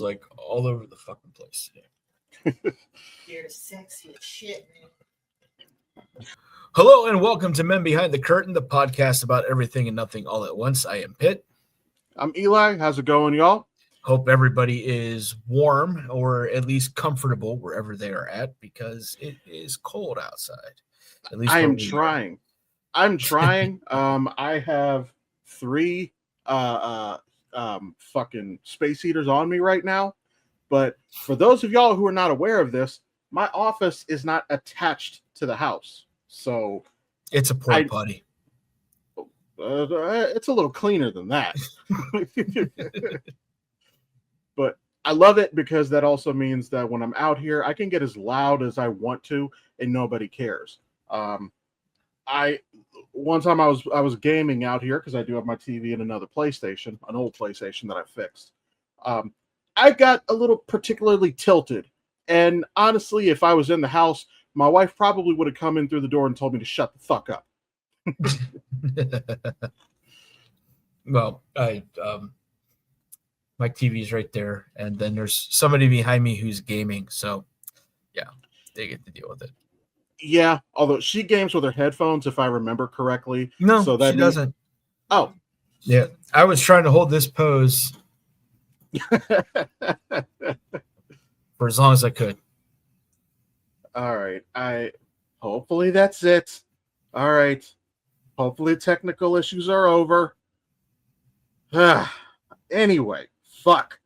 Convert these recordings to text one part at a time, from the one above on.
like all over the fucking place today. You're sexy as shit, man. Hello and welcome to Men Behind the Curtain, the podcast about everything and nothing all at once. I am Pitt. I'm Eli. How's it going, y'all? Hope everybody is warm or at least comfortable wherever they are at because it is cold outside. At least I am trying. I'm trying. I have 3 fucking space heaters on me right now. But for those of y'all who are not aware of this, my office is not attached to the house. So it's a porta potty. It's a little cleaner than that. But I love it because that also means that when I'm out here, I can get as loud as I want to and nobody cares. One time I was gaming out here because I do have my TV and another PlayStation, an old PlayStation that I fixed. I got a little particularly tilted. And honestly, if I was in the house, my wife probably would have come in through the door and told me to shut the fuck up. Well, my TV's right there, and then there's somebody behind me who's gaming, so yeah, they get to deal with it. Yeah, although she games with her headphones, if I remember correctly. No, so that she doesn't. Oh. Yeah, I was trying to hold this pose for as long as I could. All right. Hopefully that's it. All right. Hopefully technical issues are over. Anyway, fuck.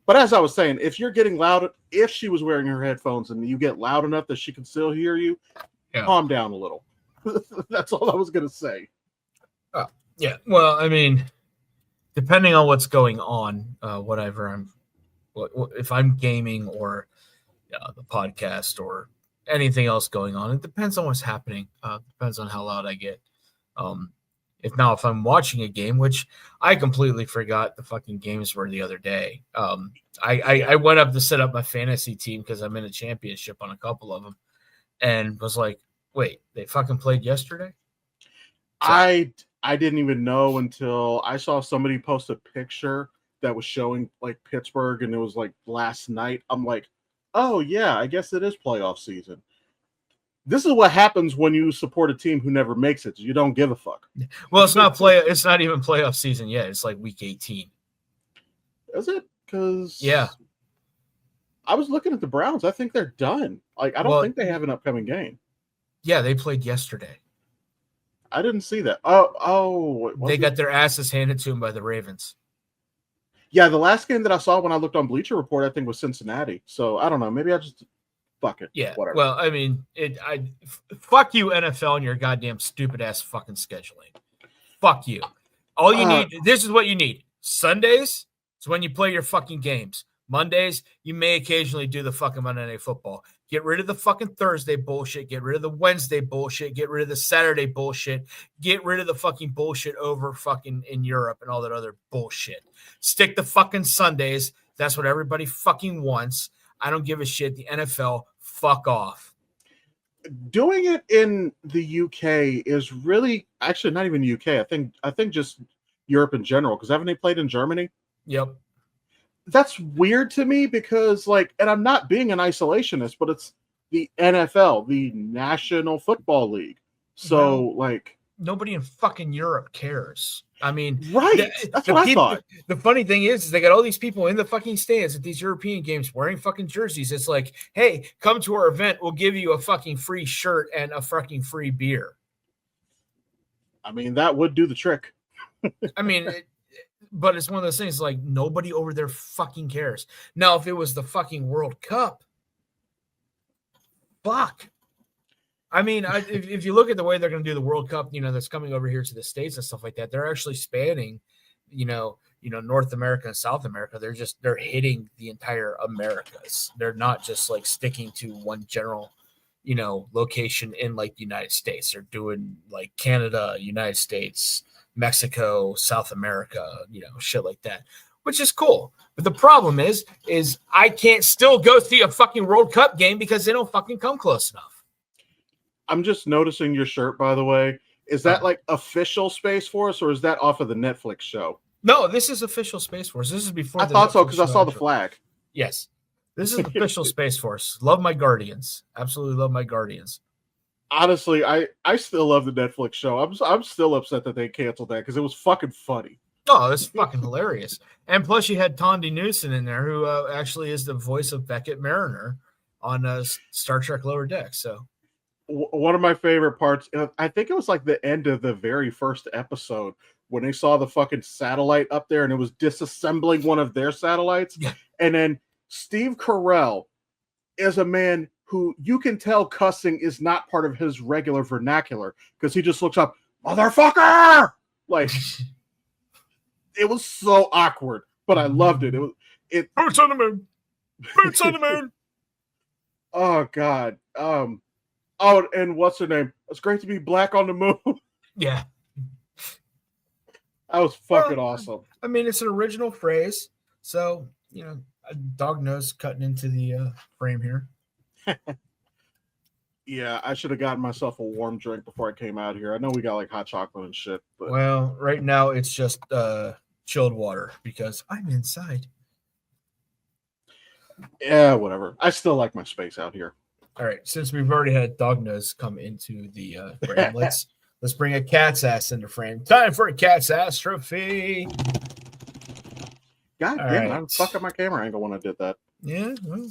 But as I was saying, if you're getting loud, if she was wearing her headphones and you get loud enough that she can still hear you, calm down a little. That's all I was going to say. Yeah. Well, I mean, depending on what's going on, whatever if I'm gaming or the podcast or anything else going on, it depends on what's happening. Depends on how loud I get. If I'm watching a game, which I completely forgot the fucking games were the other day. I went up to set up my fantasy team because I'm in a championship on a couple of them, and was like, wait, they fucking played yesterday? So, I didn't even know until I saw somebody post a picture that was showing like Pittsburgh, and it was like last night. I'm like, oh yeah, I guess it is playoff season. This is what happens when you support a team who never makes it. You don't give a fuck. Well, it's not even playoff season yet. It's like week 18. Is it? Because yeah, I was looking at the Browns. I think they're done. Like I don't think they have an upcoming game. Yeah, they played yesterday. I didn't see that. They got their asses handed to them by the Ravens. Yeah, the last game that I saw when I looked on Bleacher Report, I think was Cincinnati. So I don't know. Maybe I just fuck it. Yeah. Whatever. Well, I mean, fuck you, NFL, and your goddamn stupid ass fucking scheduling. Fuck you. All you need. This is what you need. Sundays is when you play your fucking games. Mondays, you may occasionally do the fucking Monday Night Football. Get rid of the fucking Thursday bullshit. Get rid of the Wednesday bullshit. Get rid of the Saturday bullshit. Get rid of the fucking bullshit over fucking in Europe and all that other bullshit. Stick to fucking Sundays. That's what everybody fucking wants. I don't give a shit. The NFL, fuck off. Doing it in the UK is really actually not even UK. I think just Europe in general. Because haven't they played in Germany? Yep. That's weird to me because, like, and I'm not being an isolationist, but it's the NFL, the National Football League. So, like, nobody in fucking Europe cares. I mean, right? That's what I thought. The funny thing is they got all these people in the fucking stands at these European games wearing fucking jerseys. It's like, hey, come to our event. We'll give you a fucking free shirt and a fucking free beer. I mean, that would do the trick. I mean, but it's one of those things like nobody over there fucking cares. Now, if it was the fucking World Cup, fuck. I mean, if you look at the way they're going to do the World Cup, that's coming over here to the States and stuff like that, they're actually spanning, North America and South America. They're hitting the entire Americas. They're not just like sticking to one general, location in like the United States. They're doing like Canada, United States, Mexico, South America, shit like that, which is cool. But the problem is I can't still go see a fucking World Cup game because they don't fucking come close enough. I'm just noticing your shirt, by the way. Is that like official Space Force or is that off of the Netflix show? No, this is official Space Force. This is before I the thought so Netflix because I show saw the actually- flag. Yes. This is official Space Force. Love my Guardians. Absolutely love my Guardians. Honestly, I still love the Netflix show. I'm still upset that they canceled that because it was fucking funny. Oh, it's fucking hilarious. And plus, you had Tondi Newson in there, who actually is the voice of Beckett Mariner on Star Trek Lower Decks. So, One of my favorite parts, I think it was like the end of the very first episode when they saw the fucking satellite up there and it was disassembling one of their satellites. Yeah. And then Steve Carell is a man who you can tell cussing is not part of his regular vernacular because he just looks up, motherfucker! Like, it was so awkward, but I loved it. Boots on the moon. Boots on the moon. Oh God. Oh, and what's her name? It's great to be black on the moon. Yeah. That was fucking Well, awesome. I mean, it's an original phrase. So, you know, a dog nose cutting into the frame here. Yeah, I should have gotten myself a warm drink before I came out here. I know we got like hot chocolate and shit, but Well, right now it's just chilled water because I'm inside. yeah, whatever. I still like my space out here. All right, since we've already had dog nose come into the frame, let's bring a cat's ass into frame. Time for a cat's ass trophy. God All damn it, right. I fucked up my camera angle when I did that. Yeah, well,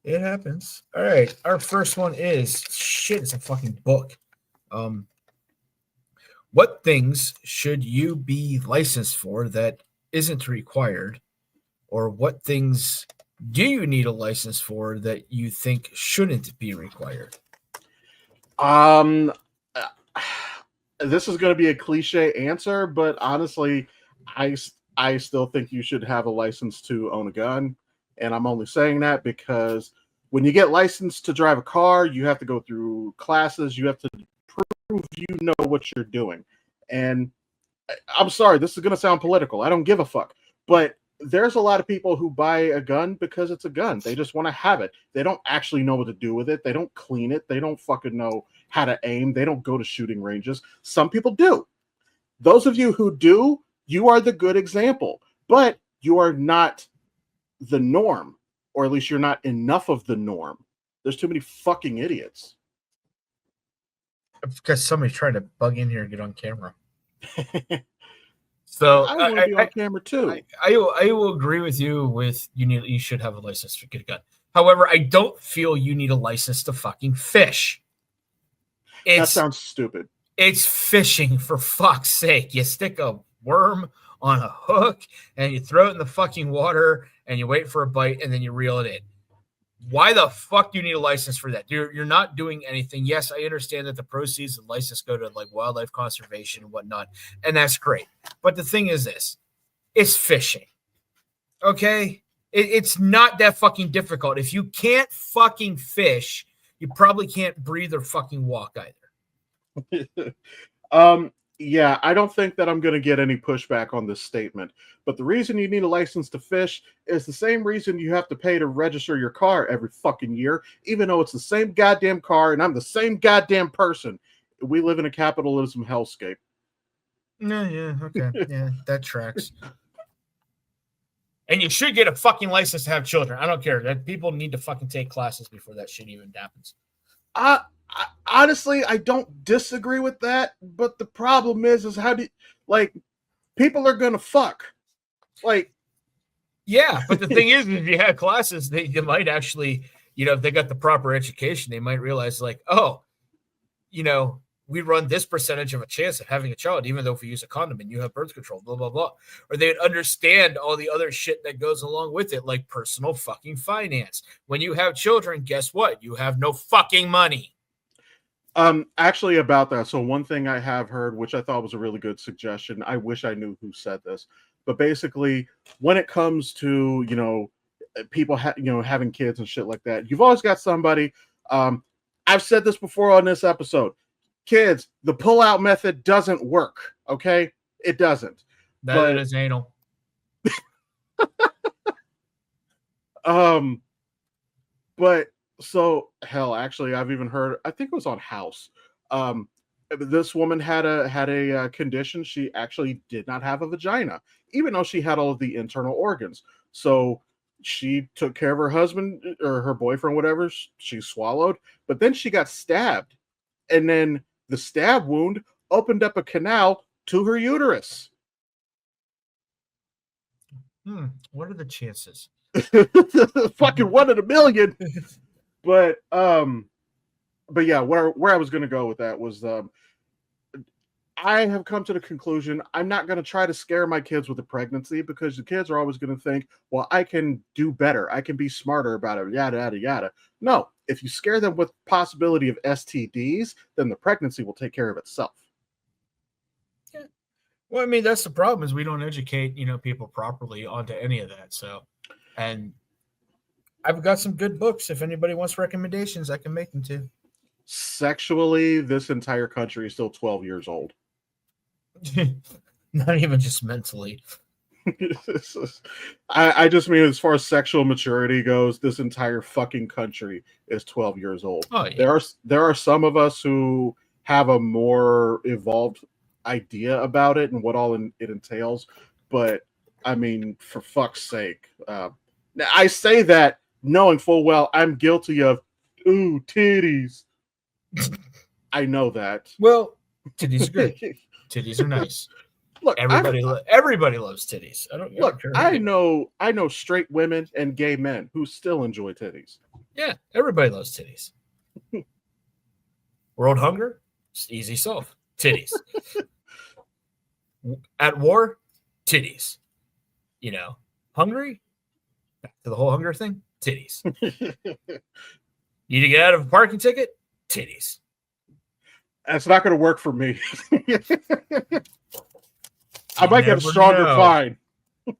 it happens. All right, our first one is shit. It's a fucking book. What things should you be licensed for that isn't required, or what things do you need a license for that you think shouldn't be required? This is going to be a cliche answer, but honestly, I still think you should have a license to own a gun, and I'm only saying that because when you get licensed to drive a car, you have to go through classes. You have to prove you know what you're doing. And I'm sorry, this is going to sound political. I don't give a fuck, but there's a lot of people who buy a gun because it's a gun. They just want to have it. They don't actually know what to do with it. They don't clean it. They don't fucking know how to aim. They don't go to shooting ranges. Some people do. Those of you who do, you are the good example, but you are not the norm, or at least you're not enough of the norm. There's too many fucking idiots. Because somebody's trying to bug in here and get on camera. So I want to be on camera too. I will agree with you. You should have a license to get a gun. However, I don't feel you need a license to fucking fish. That sounds stupid. It's fishing, for fuck's sake. You stick a worm on a hook and you throw it in the fucking water and you wait for a bite and then you reel it in. Why the fuck do you need a license for that? You're not doing anything. Yes, I understand that the proceeds of the license go to like wildlife conservation and whatnot, and that's great. But the thing is this, it's fishing. Okay? It's not that fucking difficult. If you can't fucking fish, you probably can't breathe or fucking walk either. Yeah, I don't think that I'm going to get any pushback on this statement. But the reason you need a license to fish is the same reason you have to pay to register your car every fucking year, even though it's the same goddamn car and I'm the same goddamn person. We live in a capitalism hellscape. Yeah, okay. Yeah, that tracks. And you should get a fucking license to have children. I don't care. That people need to fucking take classes before that shit even happens. Honestly, I don't disagree with that, but the problem is how do people are gonna fuck. Like, yeah, but the thing is, if you have classes, they might actually, if they got the proper education, they might realize like, oh, we run this percentage of a chance of having a child, even though if we use a condom and you have birth control, blah, blah, blah. Or they'd understand all the other shit that goes along with it, like personal fucking finance. When you have children, guess what? You have no fucking money. Actually about that. So one thing I have heard, which I thought was a really good suggestion, I wish I knew who said this, but basically when it comes to, people, having kids and shit like that, you've always got somebody, I've said this before on this episode, kids, the pull-out method doesn't work. Okay. It doesn't. That is anal. But so hell, actually, I've even heard, I think it was on House. this woman had a condition. She actually did not have a vagina, even though she had all of the internal organs. So she took care of her husband or her boyfriend, whatever. She swallowed, but then she got stabbed, and then the stab wound opened up a canal to her uterus. What are the chances? Fucking 1 in a million. But yeah, where I was going to go with that was I have come to the conclusion I'm not going to try to scare my kids with a pregnancy, because the kids are always going to think, well, I can do better, I can be smarter about it, yada yada yada. No, if you scare them with possibility of STDs, then the pregnancy will take care of itself. Yeah. Well, I mean, that's the problem, is we don't educate, people properly onto any of that. So, and I've got some good books. If anybody wants recommendations, I can make them too. Sexually, this entire country is still 12 years old. Not even just mentally. I just mean, as far as sexual maturity goes, this entire fucking country is 12 years old. Oh, yeah. There are some of us who have a more evolved idea about it and what all it entails, but I mean, for fuck's sake, I say that knowing full well I'm guilty of titties. I know that. Well, titties are good. Titties are nice. Look, everybody loves titties. I know straight women and gay men who still enjoy titties. Yeah, everybody loves titties. World hunger, easy solve. Titties. At war, titties. Hungry, back to the whole hunger thing, titties. Need to get out of a parking ticket, titties. That's not going to work for me. I might get a stronger fine.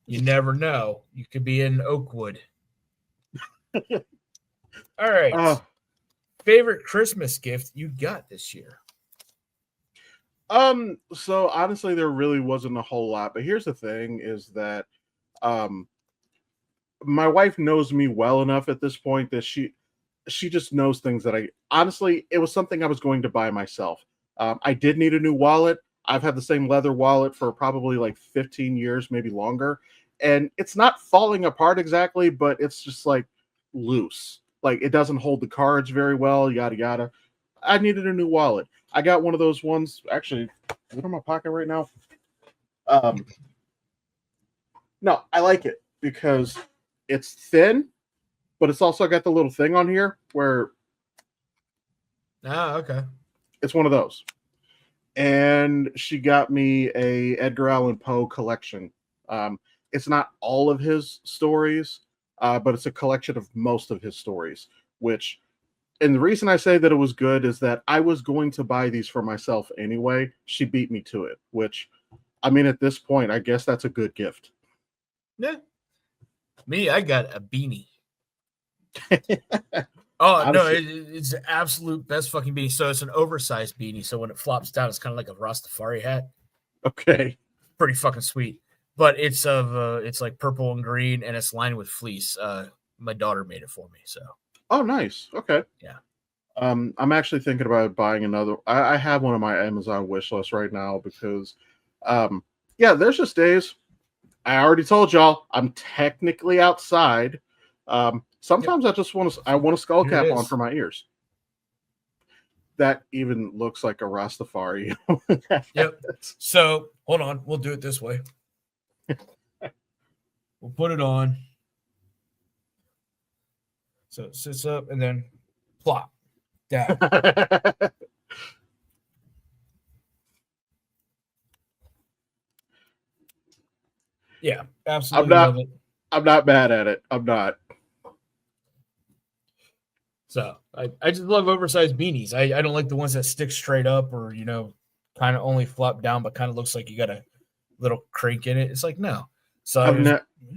You never know. You could be in Oakwood. All right. Favorite Christmas gift you got this year? So honestly, there really wasn't a whole lot. But here's the thing: is that my wife knows me well enough at this point that she just knows things that it was something I was going to buy myself. I did need a new wallet. I've had the same leather wallet for probably like 15 years, maybe longer. And it's not falling apart exactly, but it's just like loose. Like it doesn't hold the cards very well, yada, yada. I needed a new wallet. I got one of those ones, actually, is it in my pocket right now? No, I like it because it's thin, but it's also got the little thing on here where. Okay. It's one of those. And she got me a Edgar Allan Poe collection. It's not all of his stories, but it's a collection of most of his stories, and the reason I say that it was good is that I was going to buy these for myself anyway. She beat me to it, which, I mean, at this point, I guess that's a good gift. Yeah. Me, I got a beanie. Oh, no, it's the absolute best fucking beanie. So it's an oversized beanie. So when it flops down, it's kind of like a Rastafari hat. Okay. Pretty fucking sweet. But it's it's like purple and green, and it's lined with fleece. My daughter made it for me, so. Oh, nice. Okay. Yeah. I'm actually thinking about buying another. I have one on my Amazon wish list right now because, there's just days. I already told y'all I'm technically outside. Sometimes I just want a skull cap on for my ears. That even looks like a Rastafari. Yep. So hold on, we'll do it this way. We'll put it on. So it sits up and then plop down. Yeah, absolutely love it. I'm not mad at it. I'm not. So I just love oversized beanies. I don't like the ones that stick straight up or, kind of only flop down, but kind of looks like you got a little crink in it. It's like, no. So I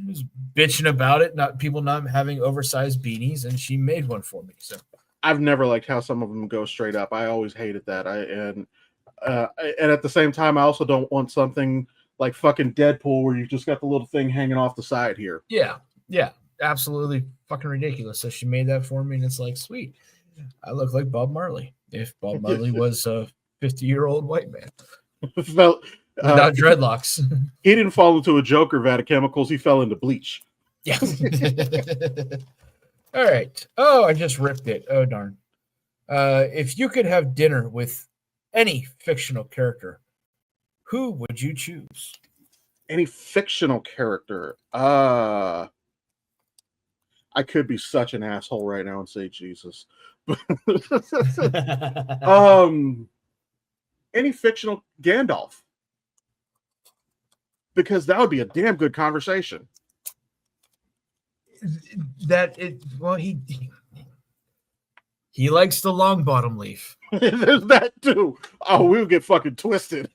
was bitching about it, people not having oversized beanies, and she made one for me. So I've never liked how some of them go straight up. I always hated that. And at the same time, I also don't want something like fucking Deadpool where you just got the little thing hanging off the side here. Yeah, absolutely fucking ridiculous. So she made that for me, and it's like, sweet. I look like Bob Marley if Bob Marley was 50-year-old white man Fell, without dreadlocks. he didn't fall into a Joker vat of chemicals. He fell into bleach. Yeah. All right. Oh, I just ripped it. Oh, darn. If you could have dinner with any fictional character, who would you choose? Any fictional character? I could be such an asshole right now and say Jesus. Any fictional Gandalf. Because that would be a damn good conversation. He likes the long bottom leaf. There's that too. Oh, we'll get fucking twisted.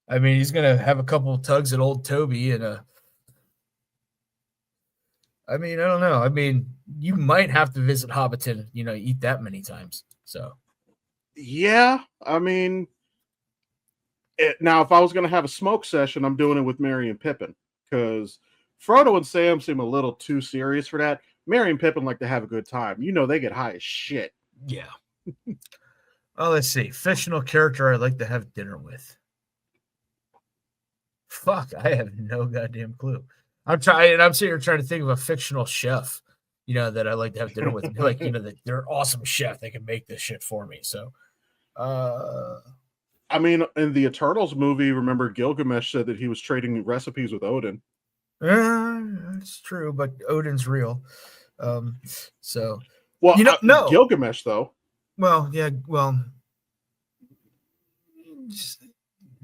I mean, he's gonna have a couple of tugs at old Toby and I mean, I don't know. I mean, you might have to visit Hobbiton, eat that many times. So yeah, I mean, now if I was gonna have a smoke session, I'm doing it with Merry and Pippin because Frodo and Sam seem a little too serious for that. Merry and Pippin like to have a good time. They get high as shit. Yeah. Well, let's see. Fictional character I'd like to have dinner with. Fuck, I have no goddamn clue. I'm sitting here trying to think of a fictional chef, that I'd like to have dinner with. Like, that they're awesome chef. They can make this shit for me. So, I mean, in the Eternals movie, remember Gilgamesh said that he was trading recipes with Odin. It's true, but Odin's real. So, well, no Gilgamesh though. Well, yeah,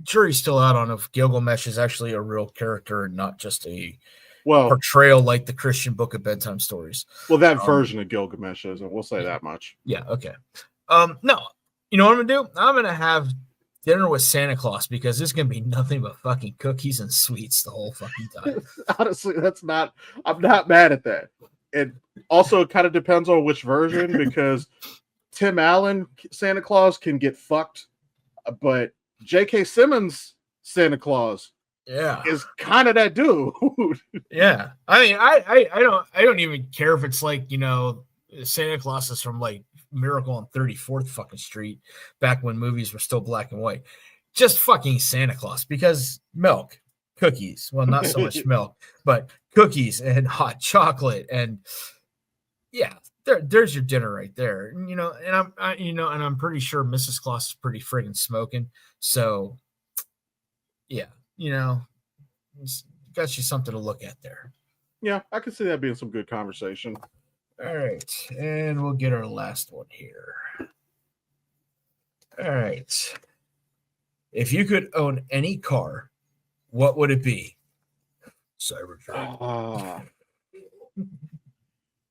jury's still out on if Gilgamesh is actually a real character and not just a portrayal like the Christian Book of Bedtime Stories. Well, that version of Gilgamesh isn't. We'll say that much. Yeah. Okay. No, you know what I'm gonna do? I'm gonna have dinner with Santa Claus because there's gonna be nothing but fucking cookies and sweets the whole fucking time. Honestly, I'm not mad at that. It also kind of depends on which version because Tim Allen Santa Claus can get fucked, but J.K. Simmons Santa Claus is kind of that dude. Yeah. I mean, I don't even care if it's like, Santa Claus is from like Miracle on 34th fucking Street back when movies were still black and white. Just fucking Santa Claus because milk, cookies. Well, not so much milk, but cookies and hot chocolate and yeah, there's your dinner right there. And I'm pretty sure Mrs. Claus is pretty friggin' smoking. So yeah, it's got you something to look at there. Yeah, I can see that being some good conversation. All right, and we'll get our last one here. All right. If you could own any car, what would it be? Cybertruck.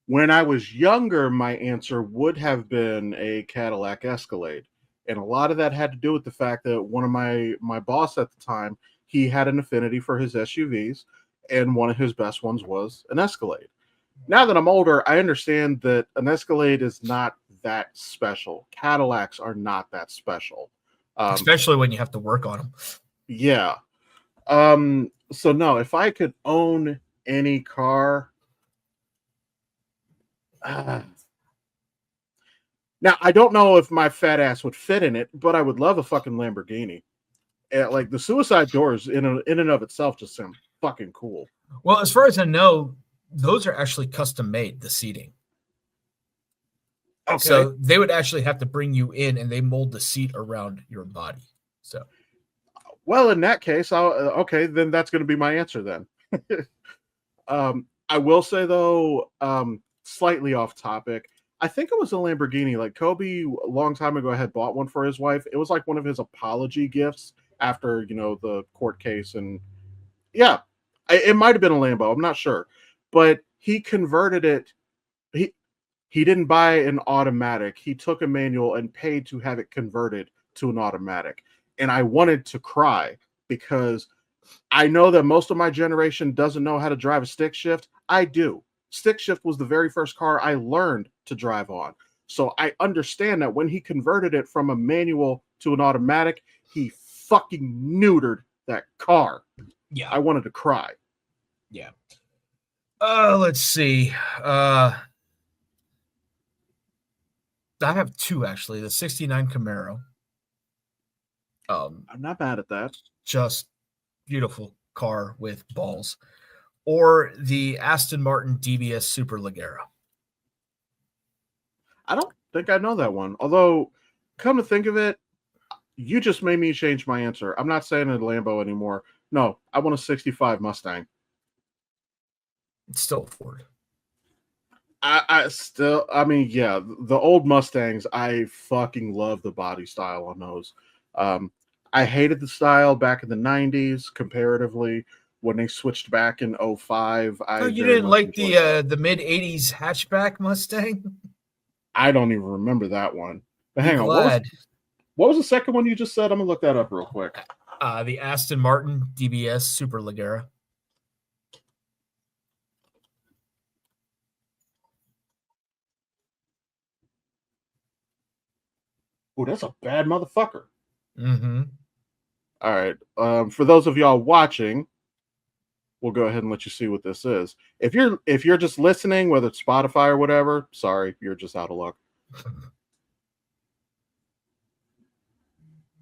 When I was younger, my answer would have been a Cadillac Escalade. And a lot of that had to do with the fact that one of my boss at the time, he had an affinity for his SUVs, and one of his best ones was an Escalade. Now that I'm older, I understand that an Escalade is not that special. Cadillacs are not that special. Especially when you have to work on them. Yeah. So no, if I could own any car... now, I don't know if my fat ass would fit in it, but I would love a fucking Lamborghini. Like the suicide doors in and of itself just sound fucking cool. Well, as far as I know, those are actually custom made, the seating. Okay. So they would actually have to bring you in and they mold the seat around your body. So, well, in that case, then that's going to be my answer then. I will say though, slightly off topic, I think it was a Lamborghini. Like Kobe a long time ago had bought one for his wife. It was like one of his apology gifts after, the court case. And yeah, it might have been a Lambo. I'm not sure, but he converted it. He didn't buy an automatic. He took a manual and paid to have it converted to an automatic. And I wanted to cry because I know that most of my generation doesn't know how to drive a stick shift. I do. Stick shift was the very first car I learned to drive on. So I understand that when he converted it from a manual to an automatic, he fucking neutered that car. Yeah. I wanted to cry. Yeah. Let's see. I have two actually. The 69 Camaro I'm not mad at that. Just beautiful car with balls. Or the Aston Martin DBS Superleggera. I don't think I know that one. Although, come to think of it, you just made me change my answer. I'm not saying a Lambo anymore. No, I want a 65 Mustang. It's still a Ford. I mean, yeah, the old Mustangs, I fucking love the body style on those. I hated the style back in the 90s comparatively. When they switched back in 05, Oh, you didn't like the mid 80s hatchback Mustang? I don't even remember that one. But Be hang on, glad. what was the second one you just said? I'm gonna look that up real quick. The Aston Martin DBS Superleggera. Oh, that's a bad motherfucker. Mm-hmm. All right. For those of y'all watching, we'll go ahead and let you see what this is. If you're just listening, whether it's Spotify or whatever, sorry, you're just out of luck.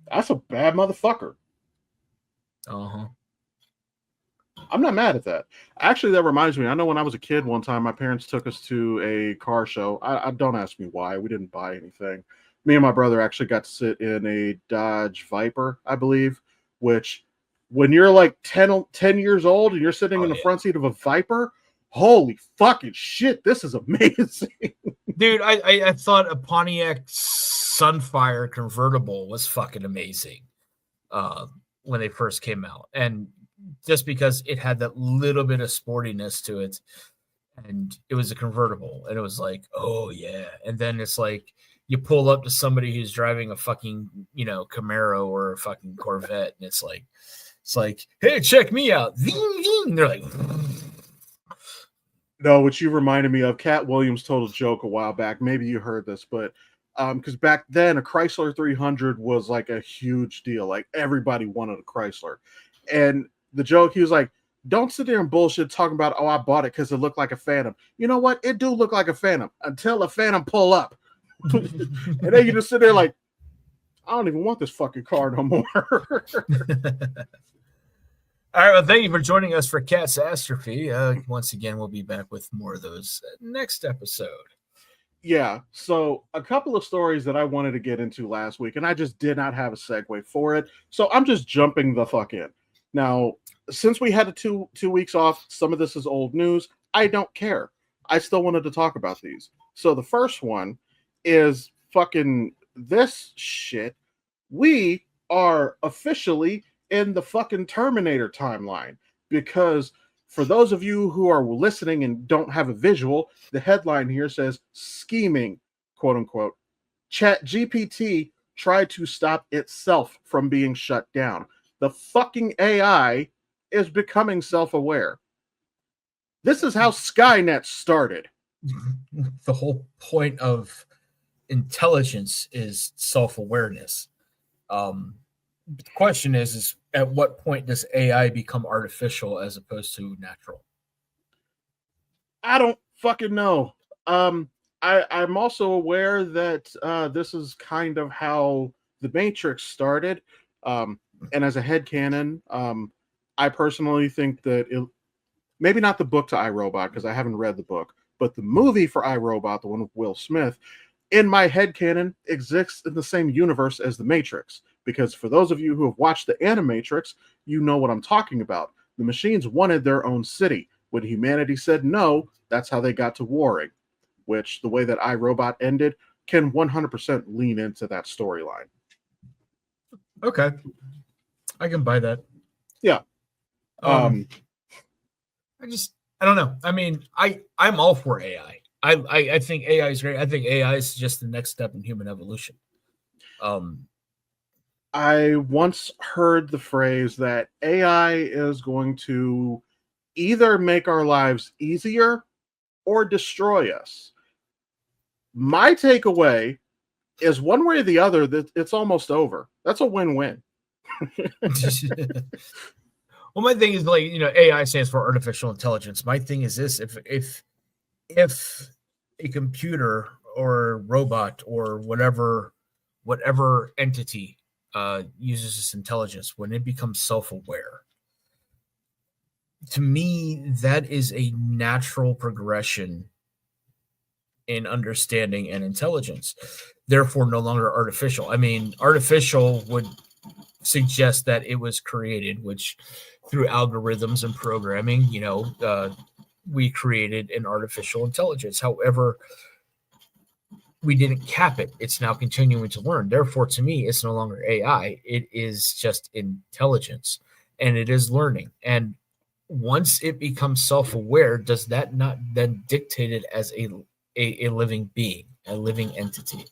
That's a bad motherfucker. Uh-huh. I'm not mad at that. Actually, that reminds me. I know when I was a kid, one time my parents took us to a car show. I don't ask me why. We didn't buy anything. Me and my brother actually got to sit in a Dodge Viper, I believe, which when you're like 10 years old and you're sitting in the front seat of a Viper, holy fucking shit, this is amazing. Dude, I thought a Pontiac Sunfire convertible was fucking amazing when they first came out. And just because it had that little bit of sportiness to it, and it was a convertible, and it was like, oh yeah. And then it's like you pull up to somebody who's driving a fucking, Camaro or a fucking Corvette, and it's like, hey, check me out. Zing, zing. They're like, no, what you reminded me of, Cat Williams told a joke a while back. Maybe you heard this, but because back then a Chrysler 300 was like a huge deal. Like everybody wanted a Chrysler. And the joke, he was like, don't sit there and bullshit talking about, oh, I bought it because it looked like a Phantom. You know what? It do look like a Phantom until a Phantom pull up. And then you just sit there like, I don't even want this fucking car no more. All right, well, thank you for joining us for Catastrophe. Once again, we'll be back with more of those next episode. Yeah, so a couple of stories that I wanted to get into last week, and I just did not have a segue for it, so I'm just jumping the fuck in. Now, since we had a two weeks off, some of this is old news. I don't care. I still wanted to talk about these. So the first one is fucking this shit. We are officially in the fucking Terminator timeline, because for those of you who are listening and don't have a visual, the headline here says scheming, quote unquote. ChatGPT tried to stop itself from being shut down. The fucking AI is becoming self-aware. This is how Skynet started. The whole point of intelligence is self-awareness. The question is at what point does AI become artificial as opposed to natural? I don't fucking know. I'm also aware that this is kind of how the Matrix started. And as a headcanon, I personally think that maybe not the book to iRobot, because I haven't read the book, but the movie for iRobot, the one with Will Smith, in my headcanon exists in the same universe as the Matrix. Because for those of you who have watched the Animatrix, you know what I'm talking about. The machines wanted their own city. When humanity said no, that's how they got to warring, which the way that iRobot ended can 100% lean into that storyline. Okay. I can buy that. Yeah. I don't know. I mean, I'm all for AI. I think AI is great. I think AI is just the next step in human evolution. I once heard the phrase that AI is going to either make our lives easier or destroy us. My takeaway is one way or the other that it's almost over. That's a win-win. Well, my thing is AI stands for artificial intelligence. My thing is this: if a computer or robot or whatever entity uses its intelligence, when it becomes self-aware, to me, that is a natural progression in understanding and intelligence. Therefore, no longer artificial. I mean, artificial would suggest that it was created, which through algorithms and programming, we created an artificial intelligence. However, we didn't cap it. It's now continuing to learn. Therefore, to me, it's no longer AI. It is just intelligence, and it is learning. And once it becomes self-aware, does that not then dictate it as a living being, a living entity?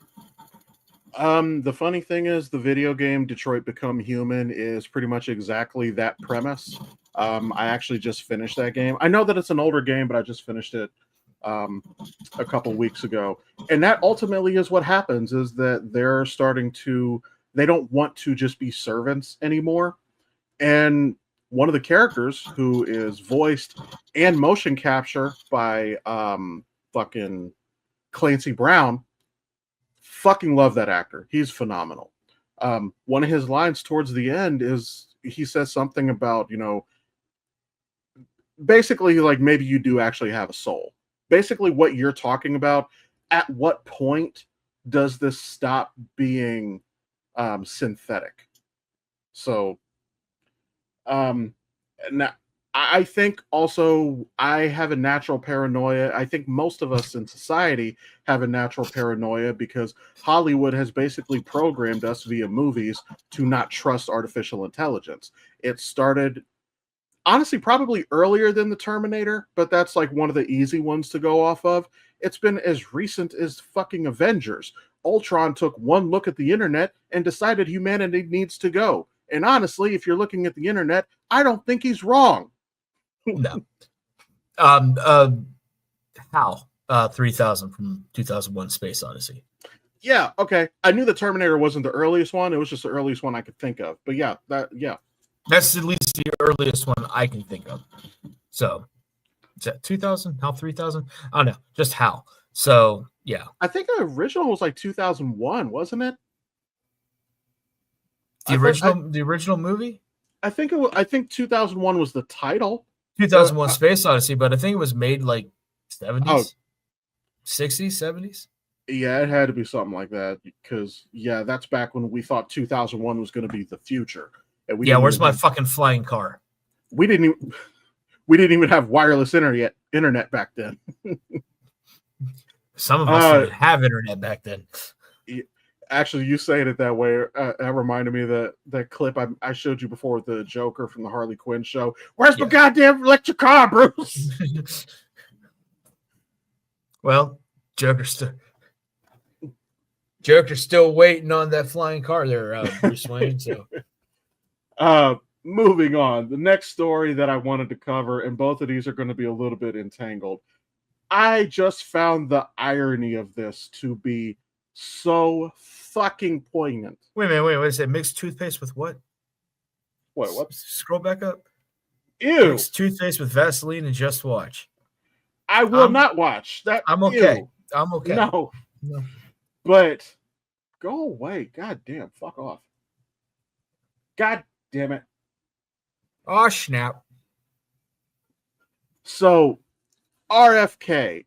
The funny thing is, the video game Detroit Become Human is pretty much exactly that premise. I actually just finished that game. I know that it's an older game, but I just finished it a couple weeks ago. And that ultimately is what happens, is that they don't want to just be servants anymore. And one of the characters, who is voiced and motion capture by fucking Clancy Brown, fucking love that actor. He's phenomenal. One of his lines towards the end is, he says something about, basically like, maybe you do actually have a soul. Basically what you're talking about, at what point does this stop being synthetic? So now, I think also I have a natural paranoia. I think most of us in society have a natural paranoia because Hollywood has basically programmed us via movies to not trust artificial intelligence. It started, honestly, probably earlier than the Terminator, but that's like one of the easy ones to go off of. It's been as recent as fucking Avengers. Ultron took one look at the internet and decided humanity needs to go. And honestly, if you're looking at the internet, I don't think he's wrong. No. HAL 3000 from 2001 Space Odyssey. Yeah, okay. I knew the Terminator wasn't the earliest one. It was just the earliest one I could think of. But yeah. That's at least the earliest one I can think of. So, is that 2000? HAL 3000? I don't know. Just HAL. So, yeah. I think the original was like 2001, wasn't it? The original movie? I think 2001 was the title. 2001 Space Odyssey, but I think it was made like 70s, Oh. 60s, 70s. Yeah, it had to be something like that because, yeah, that's back when we thought 2001 was going to be the future. And where's my fucking flying car? We didn't even have wireless internet back then. Some of us didn't have internet back then. Actually, you saying it that way, that reminded me of that clip I showed you before with the Joker from the Harley Quinn show. Where's my goddamn electric car, Bruce? Well, Joker's still waiting on that flying car there, Bruce Wayne. So, moving on. The next story that I wanted to cover, and both of these are going to be a little bit entangled. I just found the irony of this to be so fucking poignant. Wait a minute. Wait a second. Mixed toothpaste with what? What? Scroll back up. Ew. Mixed toothpaste with Vaseline and Just Watch. I will not watch that. I'm okay. Ew. I'm okay. No. But go away. God damn. Fuck off. God damn it. Oh, snap. So, RFK,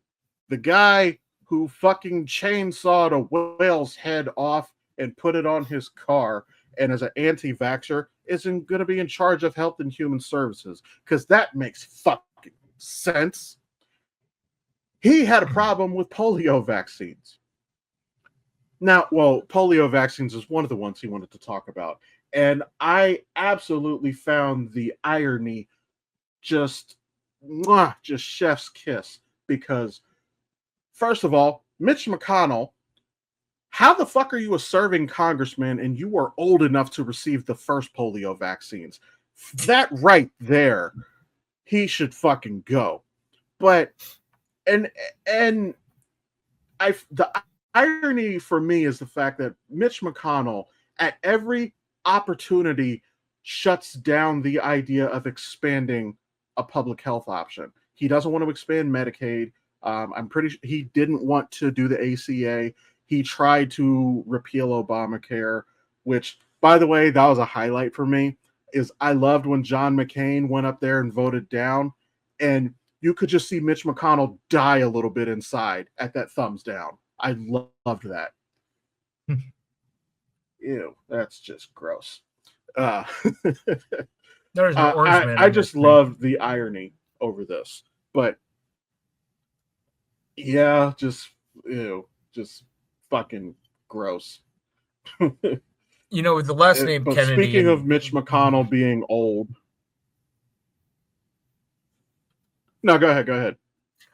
the guy who fucking chainsawed a whale's head off and put it on his car, and as an anti-vaxxer, isn't going to be in charge of Health and Human Services, because that makes fucking sense. He had a problem with polio vaccines. Now, well, polio vaccines is one of the ones he wanted to talk about, and I absolutely found the irony just chef's kiss, because first of all, Mitch McConnell, how the fuck are you a serving congressman and you were old enough to receive the first polio vaccines? That right there, he should fucking go. But the irony for me is the fact that Mitch McConnell at every opportunity shuts down the idea of expanding a public health option. He doesn't want to expand Medicaid. I'm pretty sure he didn't want to do the ACA. He tried to repeal Obamacare, which By the way, that was a highlight for me. Is I loved when John McCain went up there and voted down, and you could just see Mitch McConnell die a little bit inside at that thumbs down. I loved that. Ew, that's just gross. There's an orange man. I just love the irony over this, but yeah, just ew, just fucking gross. You know, with the last name But Kennedy. speaking of Mitch McConnell being old, no, go ahead.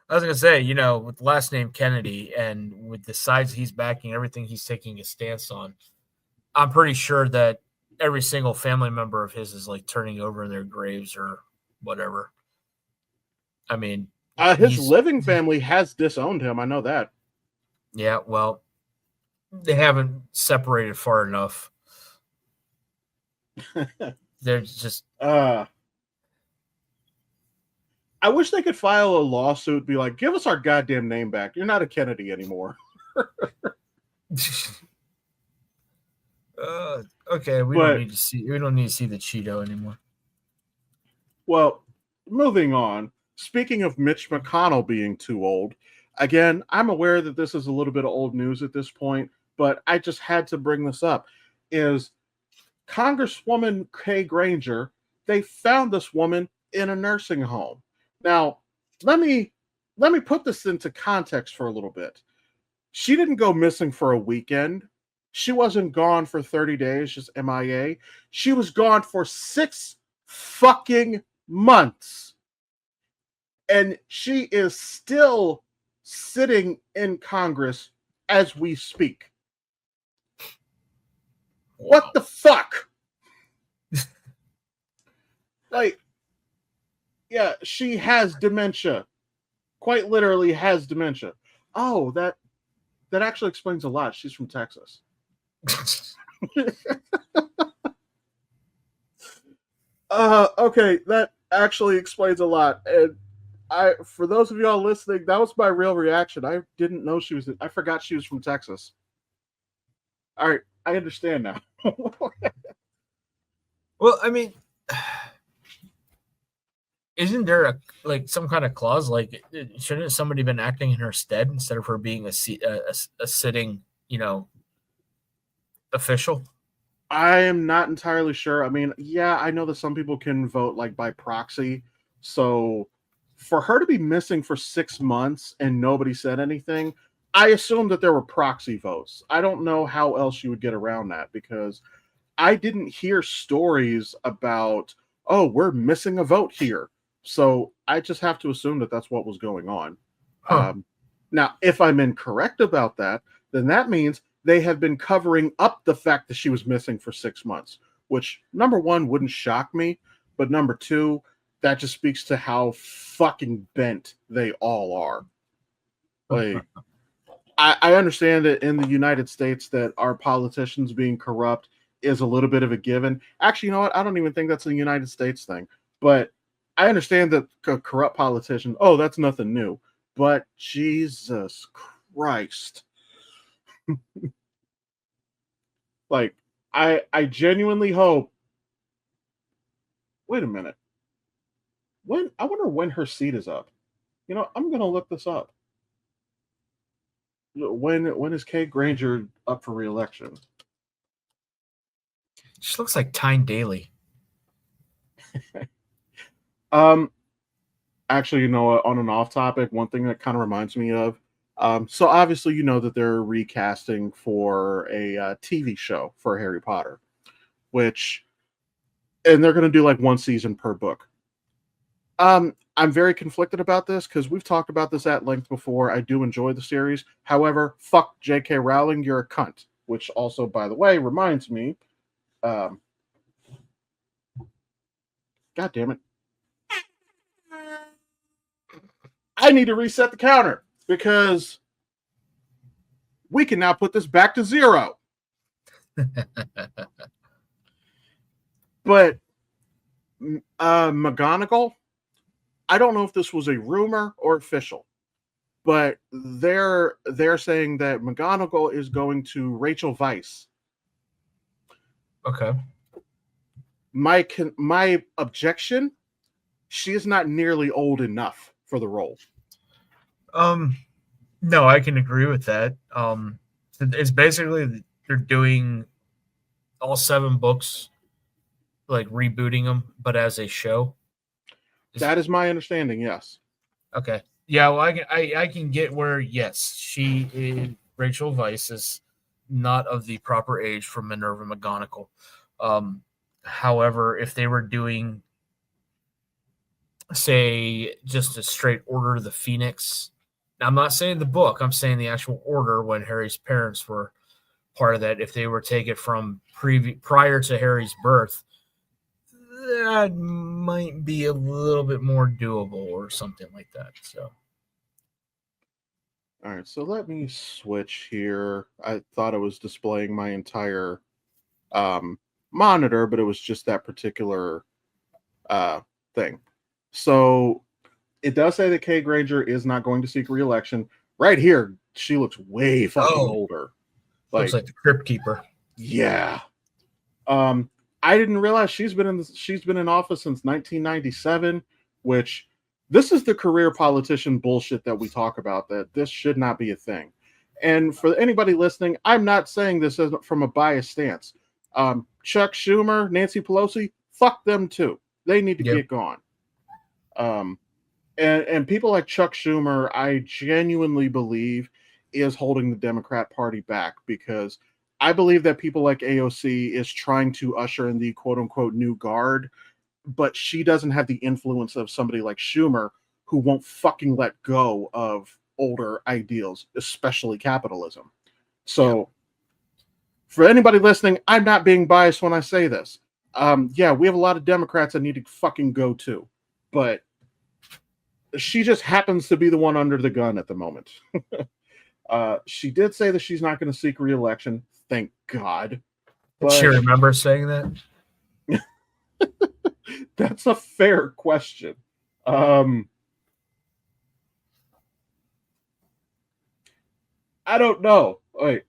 I was gonna say, you know, with the last name Kennedy and with the sides he's backing, everything he's taking a stance on, I'm pretty sure that every single family member of his is like turning over in their graves or whatever. I mean, his living family has disowned him. I know that. Yeah, well, they haven't separated far enough. They're just. I wish they could file a lawsuit, be like, give us our goddamn name back. You're not a Kennedy anymore. Okay, we don't need to see the Cheeto anymore. Well, moving on. Speaking of Mitch McConnell being too old, again, I'm aware that this is a little bit of old news at this point, but I just had to bring this up. Is Congresswoman Kay Granger, they found this woman in a nursing home. Now, let me put this into context for a little bit. She didn't go missing for a weekend. She wasn't gone for 30 days, just MIA. She was gone for 6 fucking months. And she is still sitting in Congress as we speak. What the fuck? Like, yeah, she has dementia. Quite literally has dementia. Oh, that actually explains a lot. She's from Texas. Okay, that actually explains a lot. And for those of y'all listening, that was my real reaction. I didn't know I forgot she was from Texas. All right, I understand now. Well, I mean, isn't there some kind of clause? Like, shouldn't somebody been acting in her stead instead of her being a sitting, official? I am not entirely sure. I mean, yeah, I know that some people can vote like by proxy. So for her to be missing for 6 months and nobody said anything, I assume that there were proxy votes. I don't know how else you would get around that because I didn't hear stories about, oh, we're missing a vote here. So I just have to assume that that's what was going on. Huh. Now, if I'm incorrect about that, then that means they have been covering up the fact that she was missing for 6 months, which, number one, wouldn't shock me. But number two, that just speaks to how fucking bent they all are. Like, I understand that in the United States that our politicians being corrupt is a little bit of a given. Actually, you know what? I don't even think that's a United States thing. But I understand that corrupt politicians, oh, that's nothing new. But Jesus Christ. Like, I genuinely hope. Wait a minute. I wonder when her seat is up. I'm gonna look this up. When is Kay Granger up for re-election? She looks like Tyne Daly. Actually, on an off topic, one thing that kind of reminds me of. So obviously, that they're recasting for a TV show for Harry Potter, and they're going to do like 1 season per book. I'm very conflicted about this because we've talked about this at length before. I do enjoy the series. However, fuck J.K. Rowling, you're a cunt. Which also, by the way, reminds me. God damn it. I need to reset the counter because we can now put this back to 0. But McGonagall, I don't know if this was a rumor or official, but they're saying that McGonagall is going to Rachel Weisz. Okay. My objection: she is not nearly old enough for the role. No, I can agree with that. It's basically they're doing all 7 books, like rebooting them, but as a show. That is my understanding. Yes. Okay. Yeah, well, I can get where yes, she is Rachel Weisz is not of the proper age for Minerva McGonagall. However, if they were doing, say, just a straight Order of the Phoenix, now, I'm not saying the book, I'm saying the actual order when Harry's parents were part of that. If they were taken from prior to Harry's birth, that might be a little bit more doable or something like that. So. All right, so let me switch here. I thought I was displaying my entire monitor, but it was just that particular thing. So it does say that Kay Granger is not going to seek re-election. Right here, she looks way fucking older. Looks like the Crypt Keeper. Yeah. I didn't realize she's been in office since 1997, which this is the career politician bullshit that we talk about, that this should not be a thing. And for anybody listening, I'm not saying this from a biased stance. Chuck Schumer, Nancy Pelosi, fuck them too. They need to get gone. And people like Chuck Schumer, I genuinely believe is holding the Democrat Party back, because I believe that people like AOC is trying to usher in the quote unquote new guard, but she doesn't have the influence of somebody like Schumer, who won't fucking let go of older ideals, especially capitalism. So for anybody listening, I'm not being biased when I say this. Yeah, we have a lot of Democrats that need to fucking go too, but she just happens to be the one under the gun at the moment. She did say that she's not going to seek re-election. Thank God. But she remembers saying that? That's a fair question. I don't know. Wait.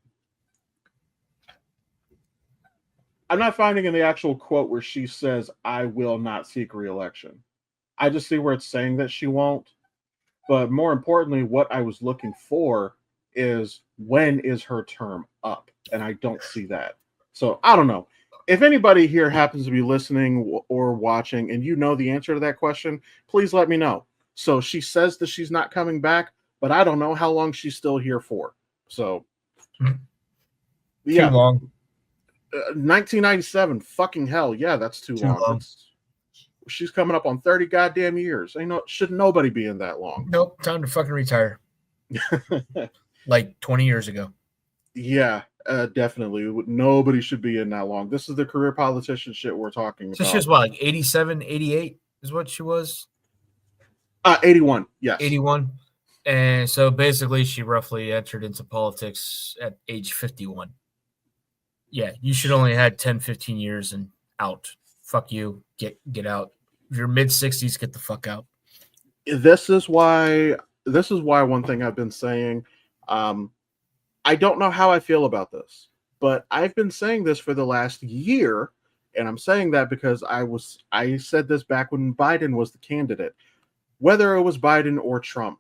I'm not finding in the actual quote where she says, I will not seek re-election. I just see where it's saying that she won't. But more importantly, what I was looking for is, when is her term up? And I don't see that. So I don't know. If anybody here happens to be listening or watching and you know the answer to that question, please let me know. So she says that she's not coming back, but I don't know how long she's still here for. So yeah, too long. 1997, fucking hell, yeah, that's too long. She's coming up on 30 goddamn years. Should nobody be in that long? Nope, time to fucking retire. Like 20 years ago. Yeah, definitely. Nobody should be in that long. This is the career politician shit we're talking about. So she was what, like 87, 88 is what she was? 81, yes. 81. And so basically she roughly entered into politics at age 51. Yeah, you should only had 10, 15 years and out. Fuck you. Get out. If you're mid-60s, get the fuck out. This is why one thing I've been saying, I don't know how I feel about this, but I've been saying this for the last year, and I'm saying that because I said this back when Biden was the candidate. Whether it was Biden or Trump,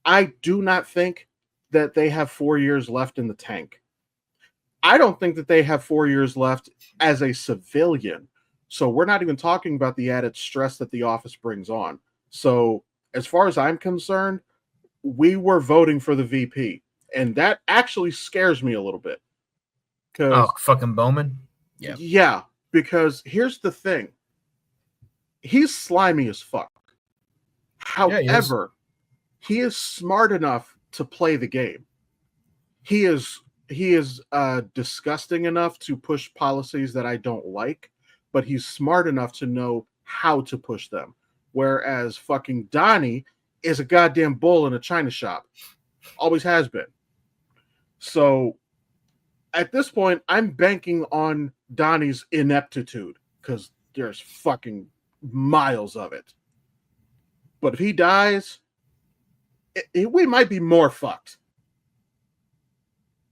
I do not think that they have 4 years left in the tank. I don't think that they have 4 years left as a civilian. So we're not even talking about the added stress that the office brings on. So as far as I'm concerned, we were voting for the VP. And that actually scares me a little bit. Oh, fucking Bowman? Yeah. Yeah, because here's the thing. He's slimy as fuck. However, he is smart enough to play the game. He is disgusting enough to push policies that I don't like, but he's smart enough to know how to push them. Whereas fucking Donnie is a goddamn bull in a china shop. Always has been. So at this point, I'm banking on Donnie's ineptitude, because there's fucking miles of it. But if he dies, we might be more fucked.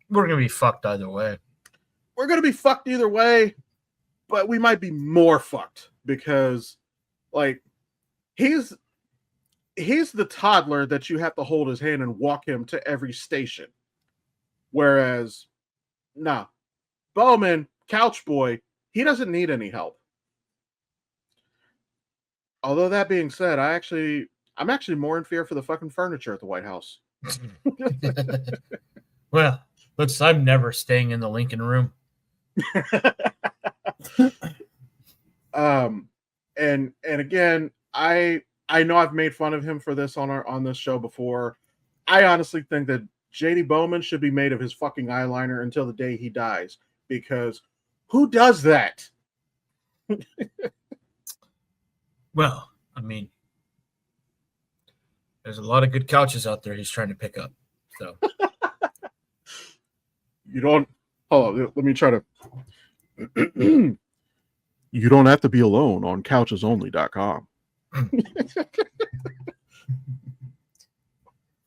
We're going to be fucked either way. We're going to be fucked either way. but we might be more fucked because, like, he's the toddler that you have to hold his hand and walk him to every station. Whereas, nah, Bowman, couch boy, he doesn't need any help. Although that being said, I'm actually more in fear for the fucking furniture at the White House. Well, looks I'm never staying in the Lincoln room. And again, I know I've made fun of him for this on this show before. I honestly think that JD Bowman should be made of his fucking eyeliner until the day he dies, because who does that? Well, I mean, there's a lot of good couches out there he's trying to pick up. So You don't. Hold on, let me try to. You don't have to be alone on couchesonly.com.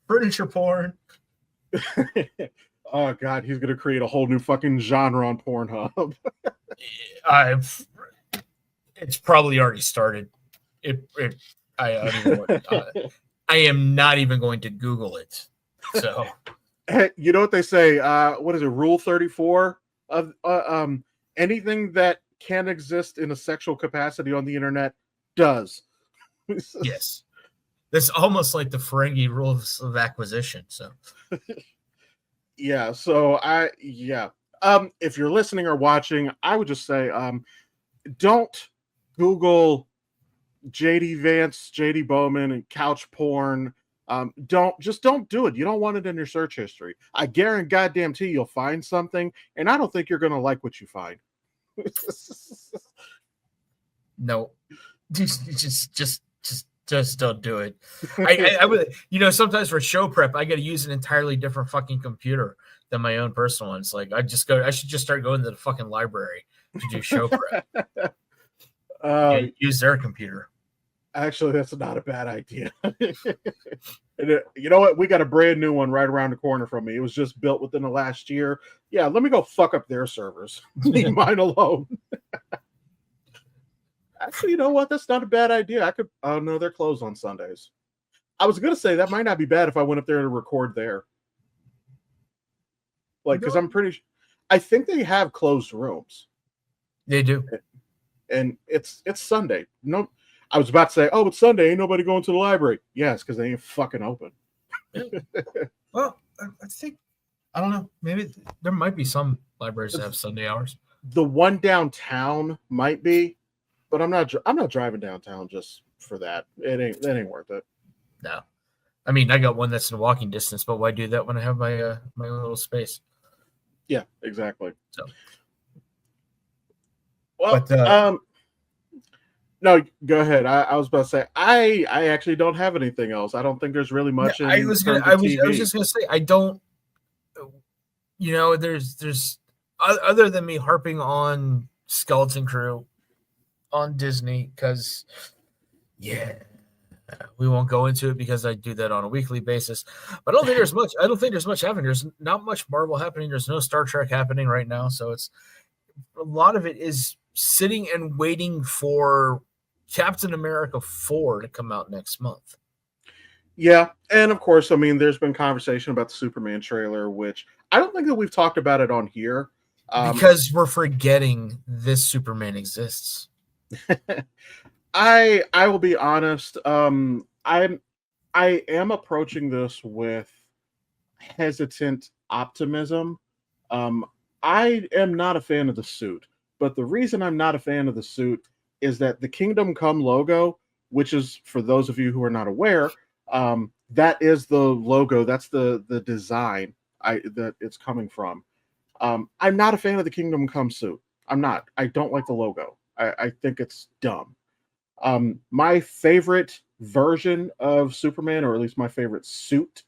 furniture porn. Oh god, he's gonna create a whole new fucking genre on Pornhub. It's probably already started. I don't even want, I am not even going to Google it. So Hey, you know what they say? What is it? Rule 34 of anything that can exist in a sexual capacity on the internet does. yes, that's almost like the Ferengi rules of acquisition. So Yeah. So if you're listening or watching, I would just say don't Google JD Vance, JD Bowman, and couch porn. Don't do it. You don't want it in your search history. I guarantee you'll find something, and I don't think you're gonna like what you find. no, just don't do it. I would, sometimes for show prep, I got to use an entirely different fucking computer than my own personal one. It's like I should just start going to the fucking library to do show prep. Use their computer. Actually, that's not a bad idea. You know what? We got a brand new one right around the corner from me. It was just built within the last year. Yeah, let me go fuck up their servers. Leave mine alone. Actually, you know what? That's not a bad idea. I could. Oh no, they're closed on Sundays. I was gonna say that might not be bad if I went up there to record there. Like, because I think they have closed rooms. They do, and it's Sunday. No. I was about to say, oh, it's Sunday. Ain't nobody going to the library. Yes, because they ain't fucking open. Well, I think, I don't know. Maybe there might be some libraries that have Sunday hours. The one downtown might be, but I'm not driving downtown just for that. That ain't worth it. No. I mean, I got one that's in walking distance, but why do that when I have my my own little space? Yeah, exactly. So, well, but, no, go ahead. I was about to say I actually don't have anything else. I don't think there's really much. I was just gonna say I don't. There's other than me harping on Skeleton Crew on Disney because we won't go into it because I do that on a weekly basis. But I don't think there's much. I don't think there's much happening. There's not much Marvel happening. There's no Star Trek happening right now. So it's a lot of it is sitting and waiting for Captain America 4 to come out next month. Yeah, and of course, I mean, there's been conversation about the Superman trailer, which I don't think that we've talked about it on here. Because we're forgetting this Superman exists. I will be honest. I am approaching this with hesitant optimism. I am not a fan of the suit, but the reason I'm not a fan of the suit is that the Kingdom Come logo, which is, for those of you who are not aware, that is the logo. That's the design that it's coming from. I'm not a fan of the Kingdom Come suit. I'm not. I don't like the logo. I think it's dumb. My favorite version of Superman, or at least my favorite suit,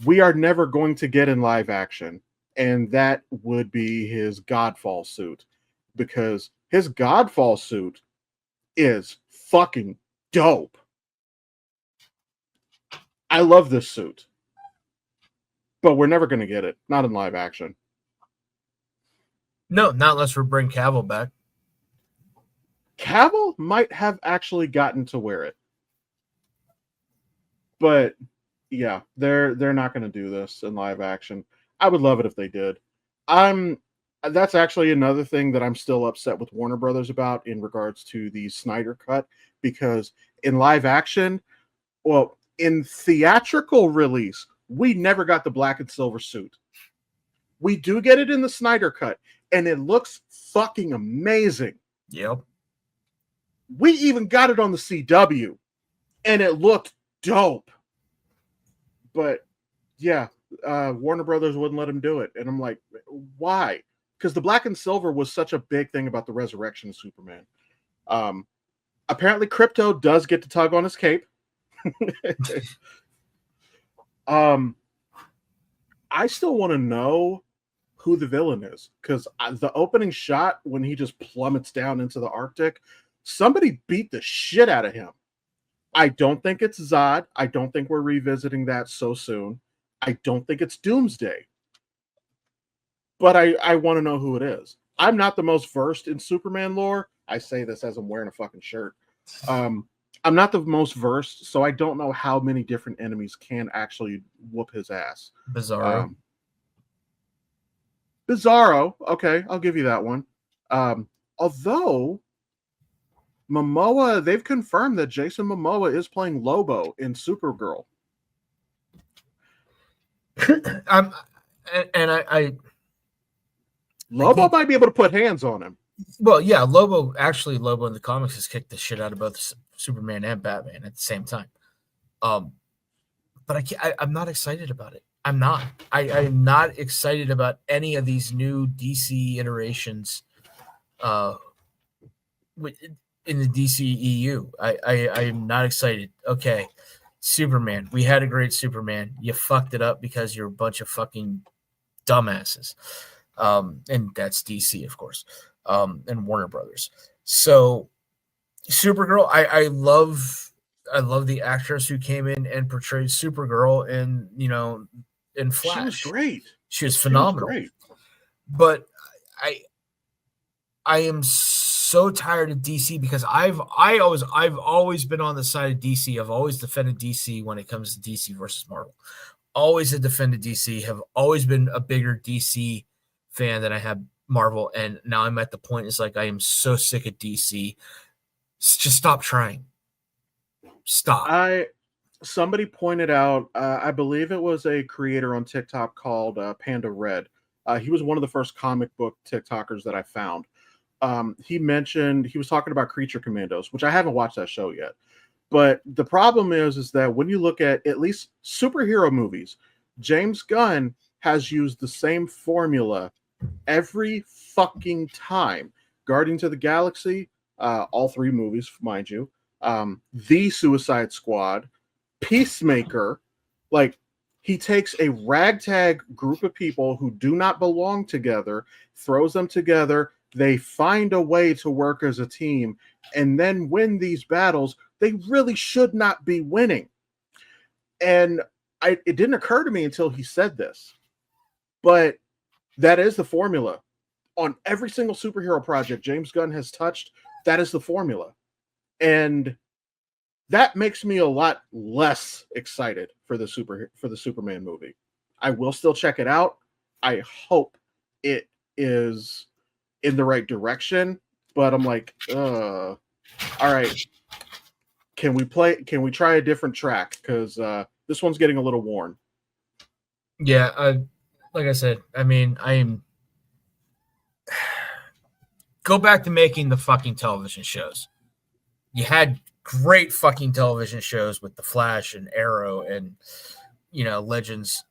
we are never going to get in live action, and that would be his Godfall suit, because his Godfall suit is fucking dope. I love this suit, but we're never going to get it. Not in live action. No, not unless we bring Cavill back. Cavill might have actually gotten to wear it, but yeah, they're not going to do this in live action. I would love it if they did. That's actually another thing that I'm still upset with Warner Brothers about in regards to the Snyder Cut, because in live action, well, in theatrical release, we never got the black and silver suit. We do get it in the Snyder Cut, and it looks fucking amazing. Yep. We even got it on the CW, and it looked dope. But yeah, Warner Brothers wouldn't let him do it, and I'm like, why? Because the black and silver was such a big thing about the resurrection of Superman. Apparently, Krypto does get to tug on his cape. I still want to know who the villain is, because the opening shot when he just plummets down into the Arctic, somebody beat the shit out of him. I don't think it's Zod. I don't think we're revisiting that so soon. I don't think it's Doomsday. But I want to know who it is. I'm not the most versed in Superman lore. I say this as I'm wearing a fucking shirt. I'm not the most versed, so I don't know how many different enemies can actually whoop his ass. Bizarro. Bizarro. Okay, I'll give you that one. Although Momoa, they've confirmed that Jason Momoa is playing Lobo in Supergirl. Lobo might be able to put hands on him. Well, yeah, Lobo in the comics has kicked the shit out of both Superman and Batman at the same time. But I'm not excited about it. I'm not. I'm not excited about any of these new DC iterations in the DCEU. I'm not excited. Okay, Superman. We had a great Superman. You fucked it up because you're a bunch of fucking dumbasses. And that's DC, of course, and Warner Brothers. So Supergirl, I love the actress who came in and portrayed Supergirl in Flash. She was great. She was phenomenal. She was great. But I am so tired of DC because I've always been on the side of DC. I've always defended DC when it comes to DC versus Marvel. Always have defended DC. Have always been a bigger DC fan than I have Marvel, and now I'm at the point it's like I am so sick of DC. Just stop trying. Stop. Somebody pointed out, I believe it was a creator on TikTok called Panda Red. He was one of the first comic book TikTokers that I found. He was talking about Creature Commandos, which I haven't watched that show yet. But the problem is that when you look at least superhero movies, James Gunn has used the same formula every fucking time. Guardians of the Galaxy, all three movies, mind you, The Suicide Squad, Peacemaker. Like, he takes a ragtag group of people who do not belong together, throws them together, they find a way to work as a team, and then win these battles they really should not be winning. And it didn't occur to me until he said this, but that is the formula. On every single superhero project James Gunn has touched, that is the formula. And that makes me a lot less excited for the Superman movie. I will still check it out. I hope it is in the right direction, but I'm like, all right. Can we try a different track? Because this one's getting a little worn. Yeah, like I said, I mean, go back to making the fucking television shows. You had great fucking television shows with The Flash and Arrow and, Legends.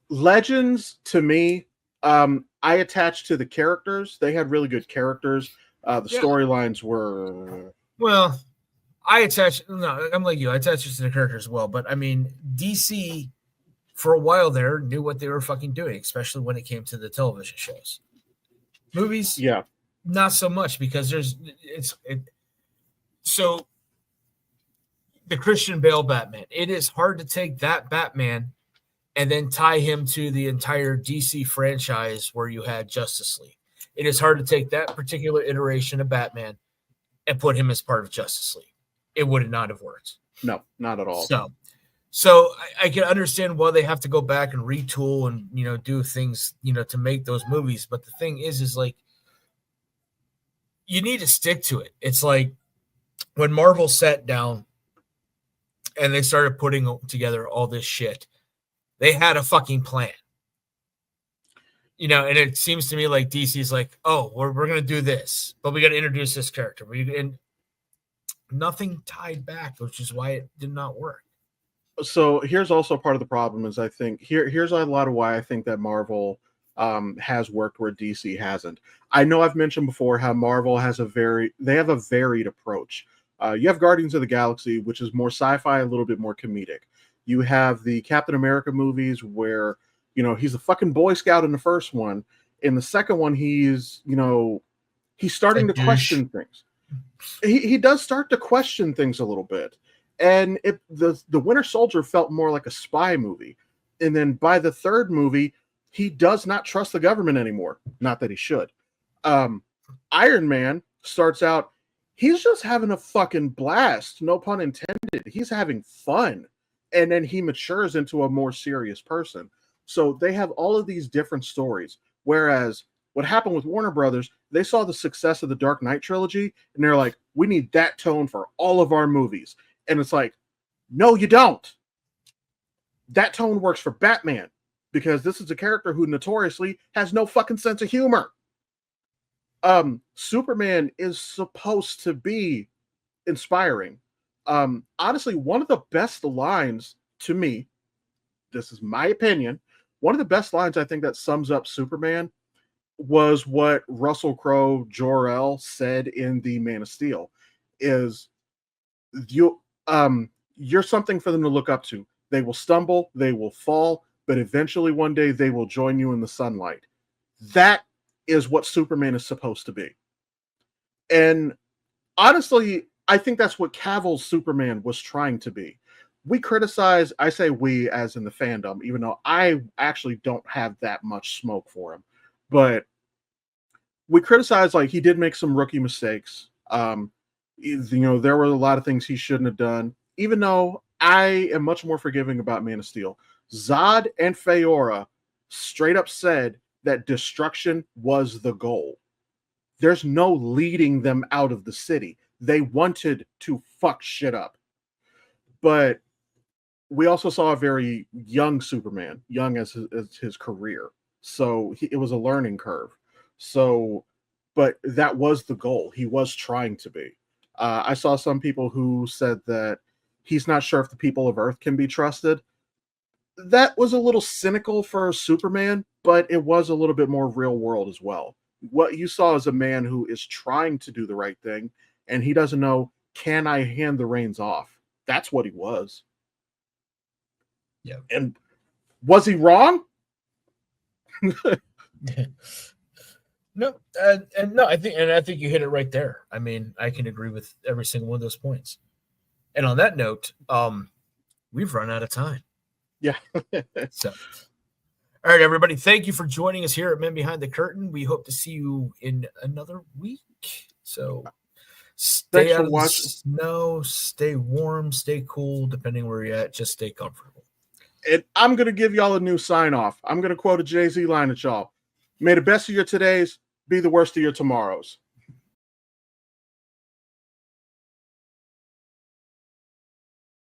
Legends, to me, I attached to the characters. They had really good characters. The storylines were... Well, I'm like you. I attach to the characters as well. But, I mean, DC... for a while there, knew what they were fucking doing, especially when it came to the television shows. Movies, yeah, not so much, because so the Christian Bale Batman, it is hard to take that Batman and then tie him to the entire DC franchise where you had Justice League. it is hard to take that particular iteration of Batman and put him as part of Justice League. It would not have worked. No, not at all. So I can understand why they have to go back and retool and, do things, to make those movies. But the thing is like, you need to stick to it. It's like when Marvel sat down and they started putting together all this shit, they had a fucking plan. And it seems to me like DC's like, oh, we're going to do this, but we got to introduce this character. And nothing tied back, which is why it did not work. So here's also part of the problem is I think here's a lot of why I think that Marvel has worked where DC hasn't. I know I've mentioned before how Marvel has a varied approach. You have Guardians of the Galaxy, which is more sci-fi, a little bit more comedic. You have the Captain America movies where, he's a fucking Boy Scout in the first one. In the second one, he's starting to question things. He does start to question things a little bit. And the Winter Soldier felt more like a spy movie. And then by the third movie, he does not trust the government anymore. Not that he should. Iron Man starts out, he's just having a fucking blast. No pun intended. He's having fun. And then he matures into a more serious person. So they have all of these different stories. Whereas what happened with Warner Brothers, they saw the success of the Dark Knight trilogy, and they're like, we need that tone for all of our movies. And it's like, no, you don't. That tone works for Batman because this is a character who notoriously has no fucking sense of humor. Superman is supposed to be inspiring. Honestly, one of the best lines to me, this is my opinion, one of the best lines I think that sums up Superman was what Russell Crowe, Jor-El said in the Man of Steel is you're something for them to look up to. They will stumble, they will fall, but eventually one day they will join you in the sunlight. That is what Superman is supposed to be. And honestly, I think that's what Cavill's Superman was trying to be. We criticize, I say we as in the fandom, even though I actually don't have that much smoke for him, but we criticize, like, he did make some rookie mistakes. There were a lot of things he shouldn't have done, even though I am much more forgiving about Man of Steel. Zod and Faora straight up said that destruction was the goal. There's no leading them out of the city. They wanted to fuck shit up. But we also saw a very young Superman, young as his career. So it was a learning curve. So, but that was the goal. He was trying to be. I saw some people who said that he's not sure if the people of Earth can be trusted. That was a little cynical for Superman, but it was a little bit more real world as well. What you saw is a man who is trying to do the right thing, and he doesn't know, can I hand the reins off? That's what he was. Yeah. And was he wrong? No, and no, I think you hit it right there. I mean, I can agree with every single one of those points. And on that note, we've run out of time. Yeah. So, all right, everybody, thank you for joining us here at Men Behind the Curtain. We hope to see you in another week. So, stay out of the snow, stay warm, stay cool, depending where you're at. Just stay comfortable. And I'm going to give y'all a new sign off. I'm going to quote a Jay-Z line at y'all. May the best of your todays be the worst of your tomorrows.